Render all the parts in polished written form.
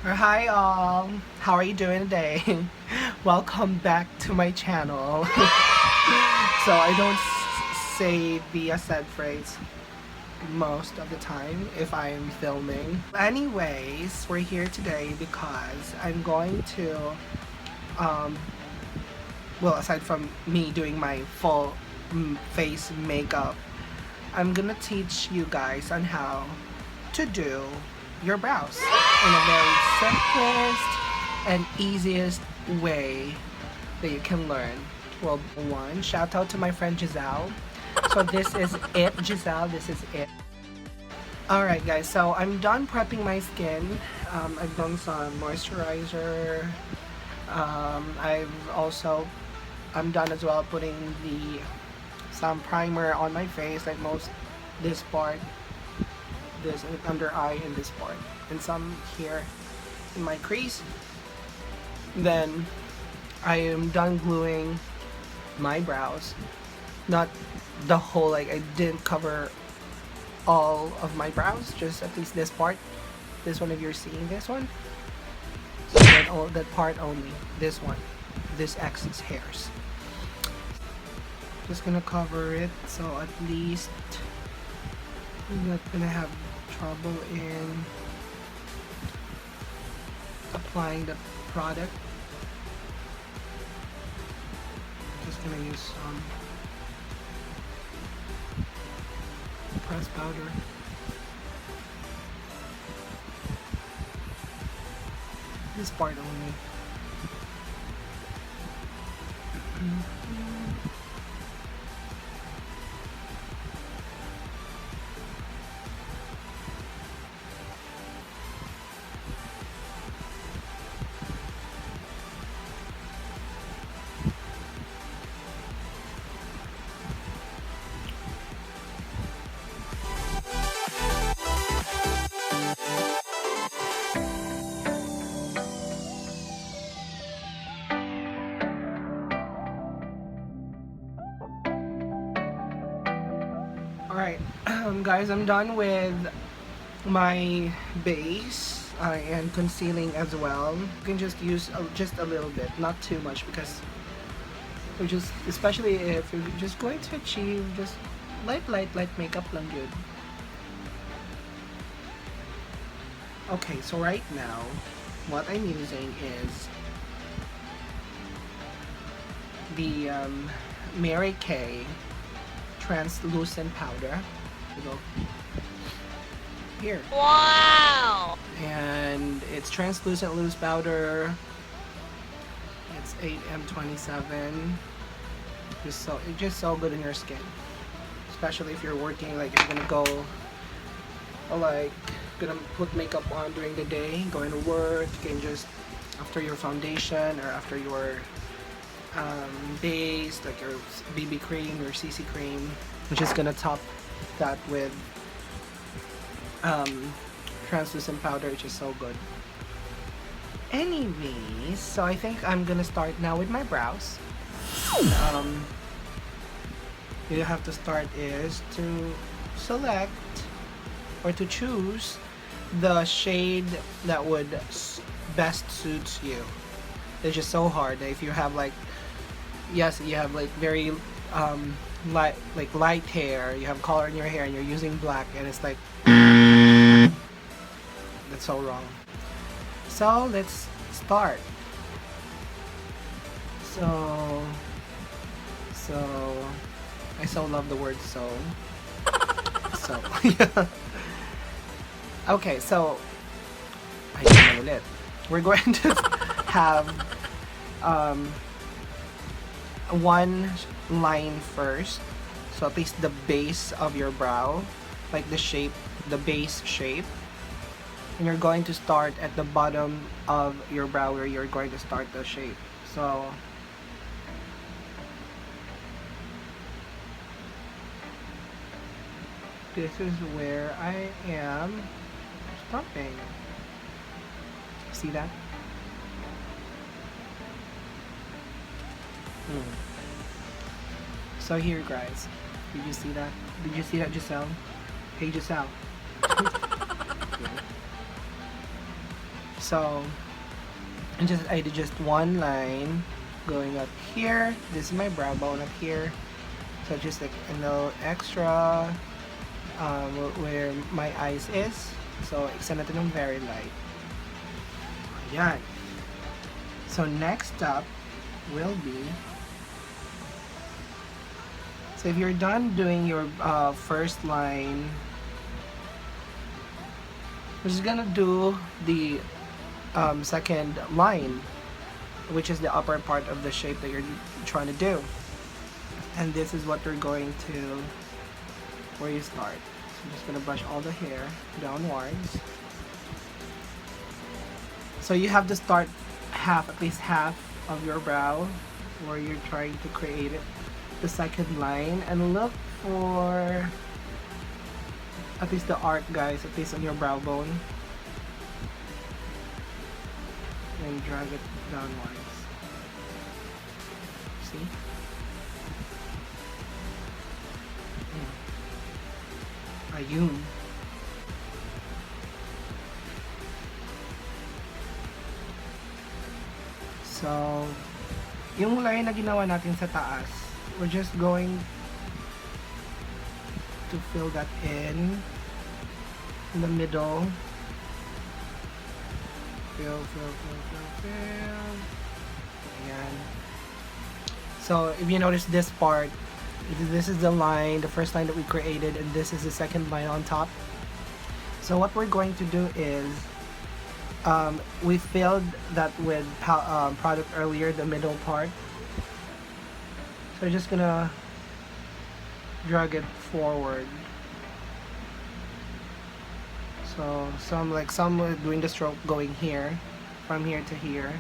Hi all, how are you doing today? Welcome back to my channel. So I don't say the said phrase most of the time if I'm filming. Anyways, we're here today because I'm going to, um, well, aside from me doing my full face makeup, I'm gonna teach you guys on how to do your brows in a very simplest and easiest way that you can learn. Well, one, shout out to my friend Giselle. So this is it, Giselle, this is it. Alright guys, so I'm done prepping my skin. I've done some moisturizer. I'm done as well putting some primer on my face, like this part, this under eye and this part, and some here in my crease. Then I am done gluing my brows. Not the whole, like I didn't cover all of my brows, just at least this part. This one, if you're seeing this one, so that part only. This one, this excess hairs. Just gonna cover it so at least I'm not gonna have trouble in applying the product. Just gonna use some pressed powder. This part only. Alright, guys, I'm done with my base and concealing as well. You can just use just a little bit, not too much, because especially if you're just going to achieve just light makeup lang good. Okay, so right now, what I'm using is the Mary Kay translucent powder. Go here. Wow! And it's translucent loose powder. It's 8M27. It's just so good in your skin, especially if you're working. Like if you're gonna go, like gonna put makeup on during the day, going to work. You can just after your foundation or after your base, like your BB cream, your CC cream. I'm just gonna top that with translucent powder, which is so good. Anyways, so I think I'm gonna start now with my brows. You have to start is to select or to choose the shade that would best suits you. It's just so hard. If you have like, yes, you have like very light hair, you have color in your hair, and you're using black, and it's like that's so wrong. So let's start. So I so love the word so. Yeah. Okay, so we're going to have one line first, so at least the base of your brow, like the base shape, and you're going to start at the bottom of your brow where you're going to start the shape. So this is where I am stopping. See that? So here, guys, did you see that? Did you see that, Giselle? Hey, Giselle. So I did just one line going up here. This is my brow bone up here. So just like a little extra where my eyes is. So extend natin ng very light. Ayan. So next up will be, so if you're done doing your first line, we're just gonna do the second line, which is the upper part of the shape that you're trying to do. And this is what we're going to, where you start. So I'm just gonna brush all the hair downwards. So you have to start at least half of your brow where you're trying to create it, the second line, and look for at least the arc, guys, at least on your brow bone, and drag it downwards. See? Ayun. So, yung line na ginawa natin sa taas, we're just going to fill that in the middle. Fill. Ayan. So, if you notice this part, this is the line, the first line that we created, and this is the second line on top. So what we're going to do is, we filled that with product earlier, the middle part. So we're just gonna drag it forward. So some doing the stroke going here, from here to here.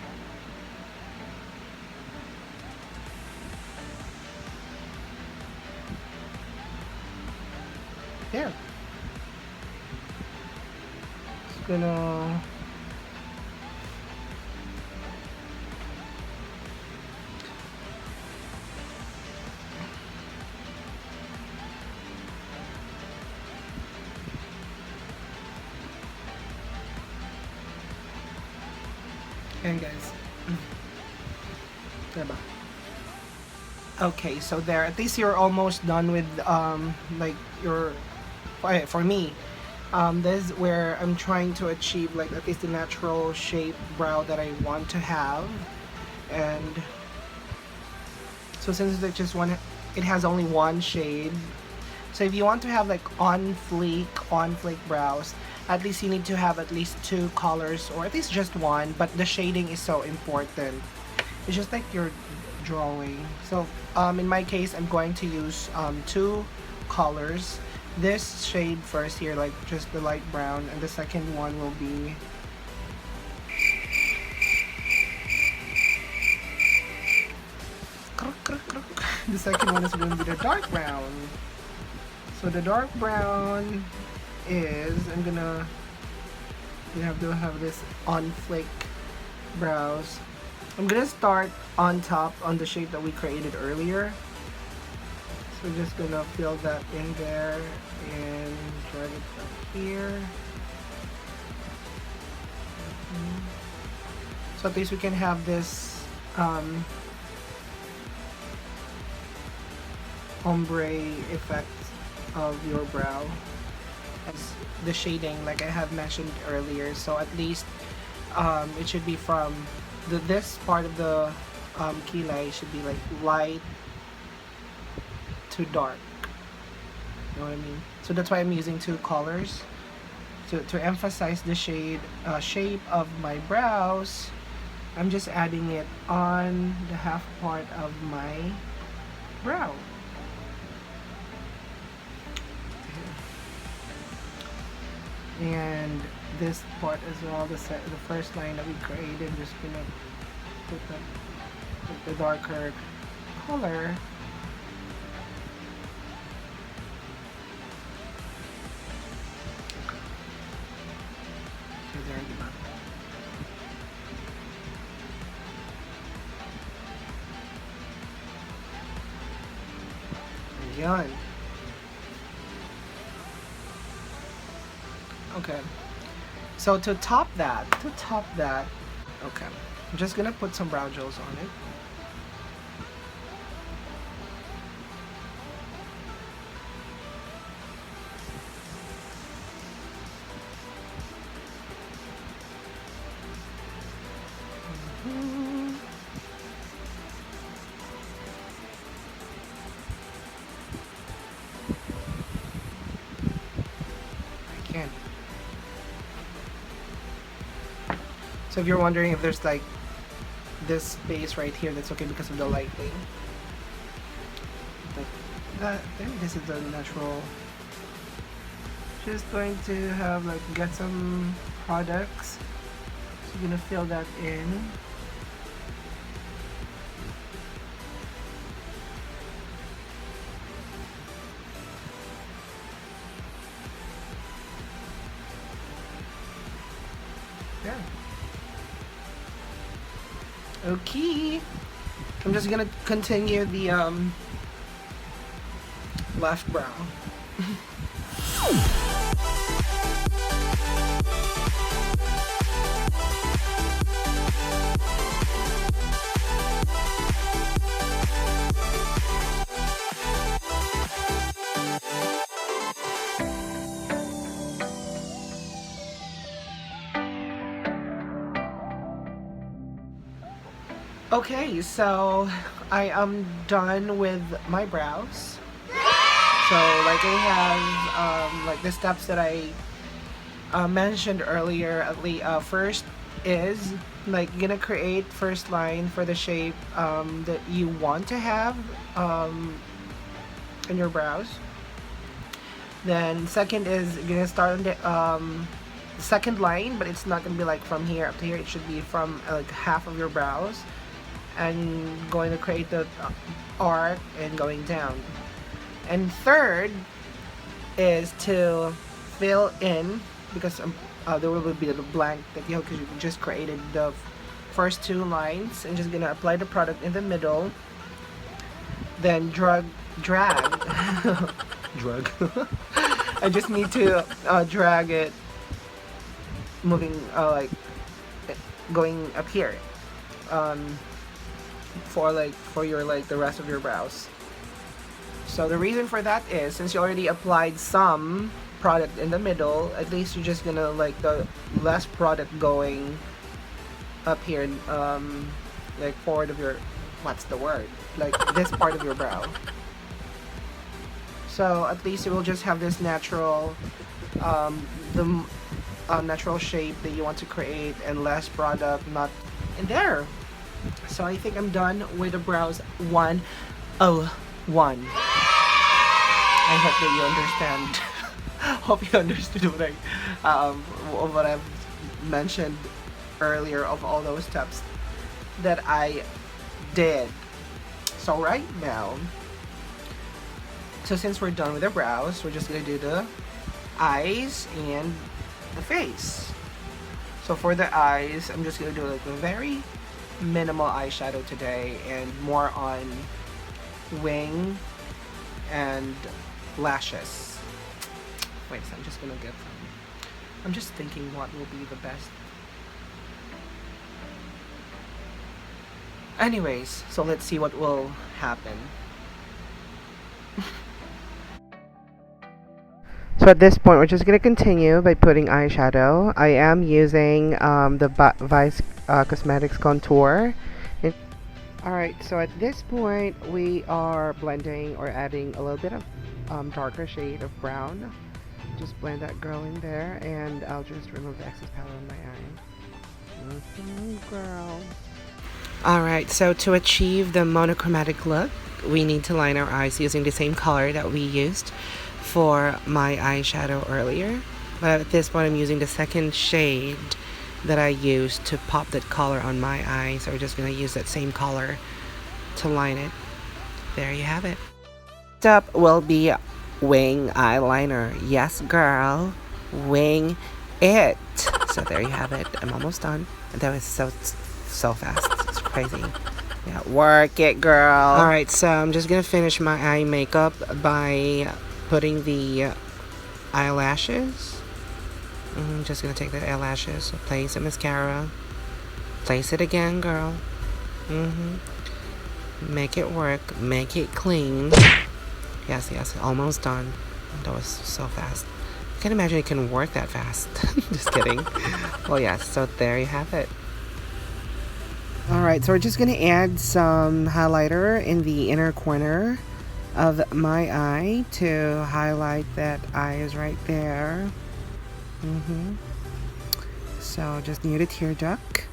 There. Just gonna and guys. Diba? Okay, so there, at least you're almost done with like your, for me, this is where I'm trying to achieve like at least the natural shape brow that I want to have. And so since it's just one, it has only one shade, so if you want to have like on fleek brows, at least you need to have at least two colors, or at least just one, but the shading is so important. It's just like you're drawing. So in my case, I'm going to use two colors. This shade first here, like just the light brown, and the second one will be the second one is going to be the dark brown. So the dark brown is, you have to have this on flick brows. I'm gonna start on top on the shape that we created earlier. So we're just gonna fill that in there and drag it up here. So at least we can have this ombre effect of your brow as the shading, like I have mentioned earlier. So at least it should be from this part of the kilay should be like light to dark. You know what I mean? So that's why I'm using two colors to emphasize the shape of my brows. I'm just adding it on the half part of my brow. And this part as well, the first line that we created, just gonna put the darker color. So there, diba? Ayan. Okay. So to top that, okay, I'm just gonna put some brow gels on it. I can't. So if you're wondering if there's like this space right here, that's okay because of the lighting. Like that, I think this is the natural. Just going to have like get some products. So you're gonna fill that in. Yeah. Okay. I'm just gonna continue the left brow. Okay, so I am done with my brows. So like I have like the steps that I mentioned earlier. First is like gonna create first line for the shape that you want to have in your brows. Then second is gonna start on the second line, but it's not gonna be like from here up to here. It should be from like half of your brows, and going to create the arc and going down. And third is to fill in, because there will be a blank that you just created the first two lines, and just gonna apply the product in the middle, then drag drag I just need to drag it moving like going up here for your like the rest of your brows. So the reason for that is since you already applied some product in the middle, at least you're just gonna like the less product going up here, like forward of your, what's the word, like this part of your brow. So at least you will just have this natural natural shape that you want to create, and less product not in there. So I think I'm done with the brows 101. I hope that you understand. Hope you understood what I've mentioned earlier of all those steps that I did. So right now, so since we're done with the brows, we're just gonna do the eyes and the face. So for the eyes, I'm just gonna do like a very minimal eyeshadow today, and more on wing and lashes. Wait, so I'm just gonna get some. I'm just thinking what will be the best. Anyways, so let's see what will happen. So at this point, we're just going to continue by putting eyeshadow. I am using the Vice Cosmetics Contour. Alright, so at this point, we are blending or adding a little bit of darker shade of brown. Just blend that girl in there, and I'll just remove the excess powder on my eye. Girl. Alright, so to achieve the monochromatic look, we need to line our eyes using the same color that we used for my eyeshadow earlier. But at this point, I'm using the second shade that I used to pop that color on my eye. So we're just going to use that same color to line it. There you have it. Next up will be wing eyeliner. Yes, girl. Wing it. So there you have it. I'm almost done. That was so fast. It's crazy. Yeah, work it, girl. Alright, so I'm just going to finish my eye makeup by putting the eyelashes Just gonna take the eyelashes, place the mascara, place it again, girl. Make it work, make it clean. Yes, almost done. That was so fast. I can't imagine it can work that fast. Just kidding. Well, yes, so there you have it. Alright, so we're just gonna add some highlighter in the inner corner of my eye to highlight that eyes right there. So just near the tear duct.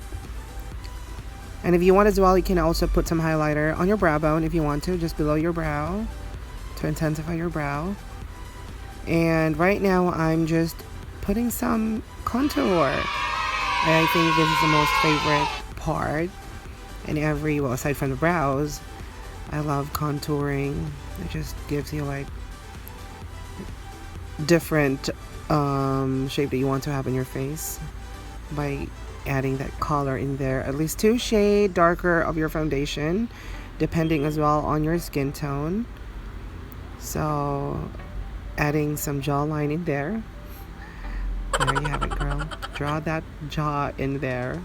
And if you want as well, you can also put some highlighter on your brow bone if you want to, just below your brow to intensify your brow. And right now I'm just putting some contour. I think this is the most favorite part in every, well, aside from the brows, I love contouring. It just gives you like different shape that you want to have in your face by adding that color in there. At least 2 shades darker of your foundation, depending as well on your skin tone. So adding some jawline in there. There you have it, girl. Draw that jaw in there.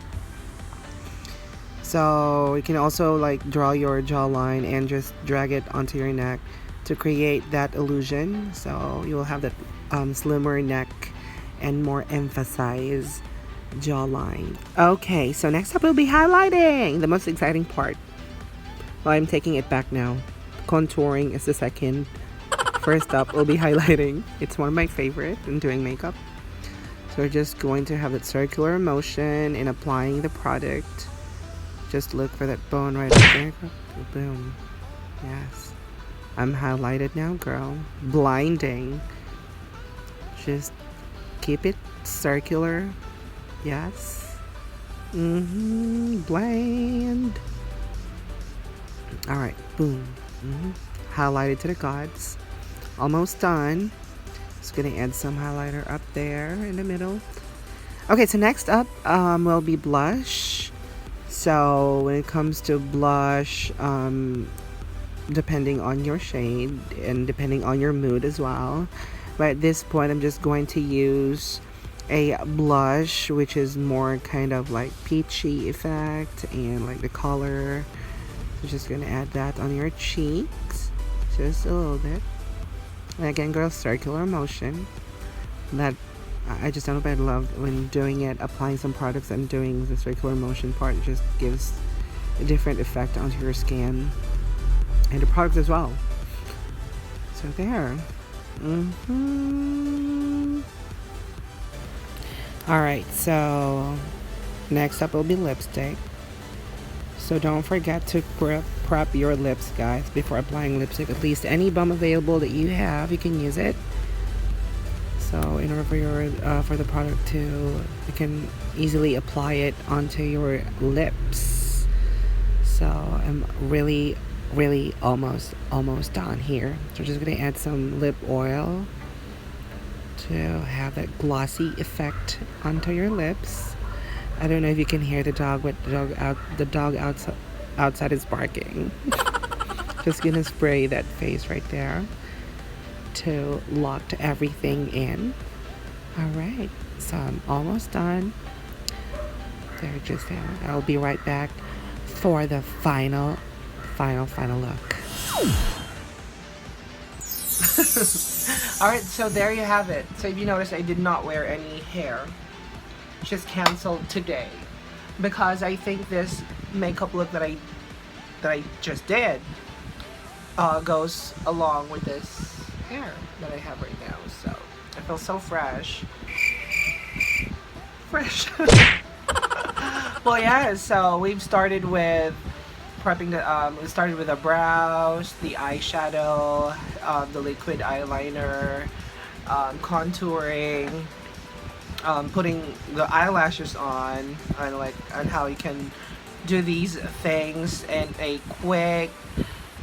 So you can also like draw your jawline and just drag it onto your neck to create that illusion. So you'll have that slimmer neck and more emphasized jawline. Okay, so next up we'll be highlighting, the most exciting part. Well, I'm taking it back now. Contouring is the second. First up, we'll be highlighting. It's one of my favorite in doing makeup. So we're just going to have that circular motion in applying the product. Just look for that bone right up there. Boom. Yes. I'm highlighted now, girl. Blinding. Just keep it circular. Yes. Bland. Alright. Boom. Highlighted to the gods. Almost done. Just gonna add some highlighter up there in the middle. Okay, so next up will be blush. So when it comes to blush, depending on your shade and depending on your mood as well, but at this point I'm just going to use a blush which is more kind of like peachy effect and like the color. So just gonna add that on your cheeks just a little bit. And again, girl, circular motion. That I just don't know, but I love when doing it, applying some products and doing the circular motion part. It just gives a different effect onto your skin and the products as well. So there. Alright, so next up will be lipstick. So don't forget to prep your lips, guys, before applying lipstick. At least any balm available that you have, you can use it. So in order for your for the product to, you can easily apply it onto your lips. So I'm really almost done here. So we're just gonna add some lip oil to have that glossy effect onto your lips. I don't know if you can hear the dog, but the dog outside is barking. Just gonna spray that face right there to lock everything in. Alright, so I'm almost done. There, just there. I'll be right back for the final look. Alright, so there you have it. So if you notice, I did not wear any hair. Just canceled today because I think this makeup look that I just did goes along with this hair that I have right now. So I feel so fresh. Well, yeah, so we've started with prepping the we started with the brows, the eyeshadow, the liquid eyeliner, contouring, putting the eyelashes on how you can do these things in a quick,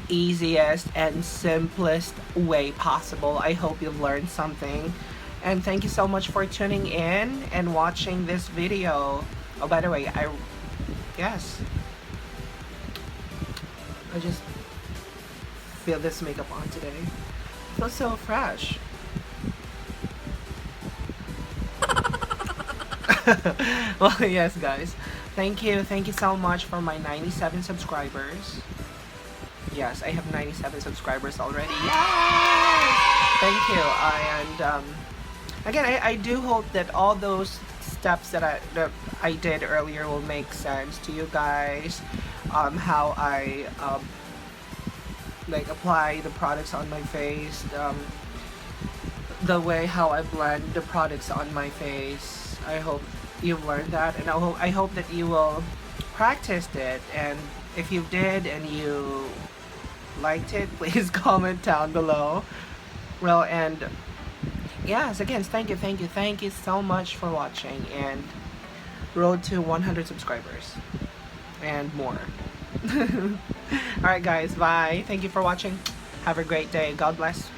easiest and simplest way possible. I hope you've learned something, and thank you so much for tuning in and watching this video. Oh, by the way, I just feel this makeup on today. It feels so fresh. Well, yes, guys. Thank you so much for my 97 subscribers. Yes, I have 97 subscribers already. Yes! Thank you. Again, I do hope that all those steps that I did earlier will make sense to you guys. How I like apply the products on my face. The way how I blend the products on my face. I hope you've learned that, and I hope that you will practice it. And if you did and you liked it, please comment down below. Well, and yes, again, thank you so much for watching, and road to 100 subscribers and more. Alright guys, bye. Thank you for watching. Have a great day. God bless.